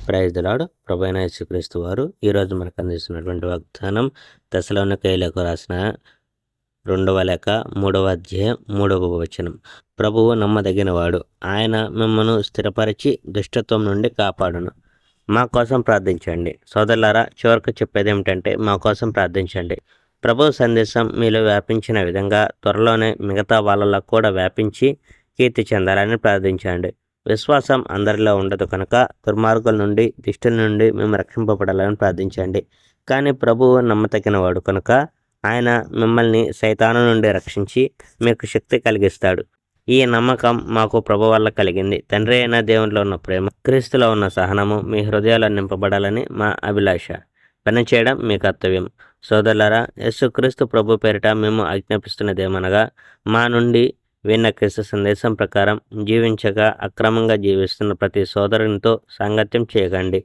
Praise the lord. ప్రభువైన యేసుక్రీస్తు వారు ఈరోజు మనకు అందిస్తున్నటువంటి వాగ్దానం తెస్సలోనికయులకు రాసిన 2వ లేఖ 3వ అధ్యాయం 3వ వచనం. ప్రభువు నమ్మదగినవాడు, ఆయన మిమ్మల్ని స్థిరపరిచి దుష్టత్వం నుండి కాపాడును. మా కోసం ప్రార్థించండి. సోదరులారా, చివరకు చెప్పేది ఏమిటంటే మా కోసం ప్రార్థించండి. ప్రభు సందేశం మీలో వ్యాపించిన విధంగా త్వరలోనే మిగతా వాళ్ళలో కూడా వ్యాపించి కీర్తి చెందాలని ప్రార్థించండి. విశ్వాసం అందరిలో ఉండదు కనుక దుర్మార్గుల నుండి దిష్టుల నుండి మేము రక్షింపబడాలని ప్రార్థించండి. కానీ ప్రభువు నమ్మతగినవాడు కనుక ఆయన మిమ్మల్ని సైతాను నుండి రక్షించి మీకు శక్తి కలిగిస్తాడు. ఈ నమ్మకం మాకు ప్రభు వల్ల కలిగింది. తండ్రి అయిన దేవునిలో ఉన్న ప్రేమ, క్రీస్తులో ఉన్న సహనము మీ హృదయాల్లో నింపబడాలని మా అభిలాష. పనిచేయడం మీ కర్తవ్యం. సోదరులారా, యేసుక్రీస్తు ప్రభు పేరిట మేము ఆజ్ఞాపిస్తున్నదేమనగా, మా నుండి విన్న క్రీస్తు సందేశం ప్రకారం జీవించగా అక్రమంగా జీవిస్తున్న ప్రతి సోదరునితో సాంగత్యం చేయకండి.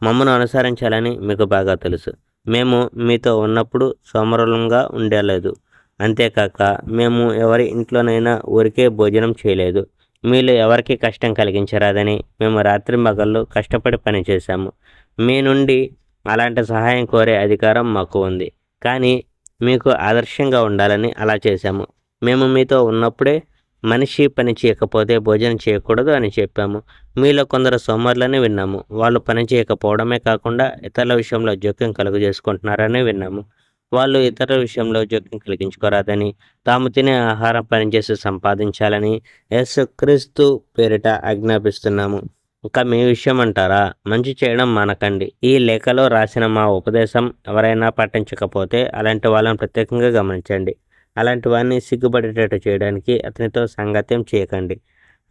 మమ్మను అనుసరించాలని మీకు బాగా తెలుసు. మేము మీతో ఉన్నప్పుడు సోమరులంగా ఉండలేదు. అంతేకాక మేము ఎవరి ఇంట్లోనైనా ఊరికే భోజనం చేయలేదు. మీలో ఎవరికి కష్టం కలిగించరాదని మేము రాత్రింబగళ్ళు కష్టపడి పనిచేశాము. మీ నుండి అలాంటి సహాయం కోరే అధికారం మాకు ఉంది. కానీ మీకు ఆదర్శంగా ఉండాలని అలా చేశాము. మేము మీతో ఉన్నప్పుడే మనిషి పని చేయకపోతే భోజనం చేయకూడదు అని చెప్పాము. మీలో కొందరు సోమరులని విన్నాము. వాళ్ళు పని చేయకపోవడమే కాకుండా ఇతరుల విషయంలో జోక్యం కలుగు చేసుకుంటున్నారని విన్నాము. వాళ్ళు ఇతరుల విషయంలో జోక్యం కలిగించుకోరాదని, తాము తినే ఆహారం పనిచేసి సంపాదించాలని యేసుక్రీస్తు పేరిట ఆజ్ఞాపిస్తున్నాము. ఇంకా మీ విషయం అంటారా? మంచి చేయడం మానకండి. ఈ లేఖలో రాసిన మా ఉపదేశం ఎవరైనా పట్టించకపోతే అలాంటి వాళ్ళని ప్రత్యేకంగా గమనించండి. అలాంటి వాడిని సిగ్గుపడేటట్టు చేయడానికి అతనితో సాంగత్యం చేయకండి.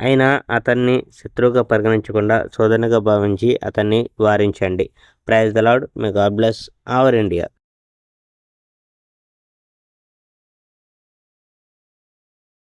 అయినా అతన్ని శత్రువుగా పరిగణించకుండా సోదరునిగా భావించి అతన్ని వారించండి. Praise the lord. May God bless our India.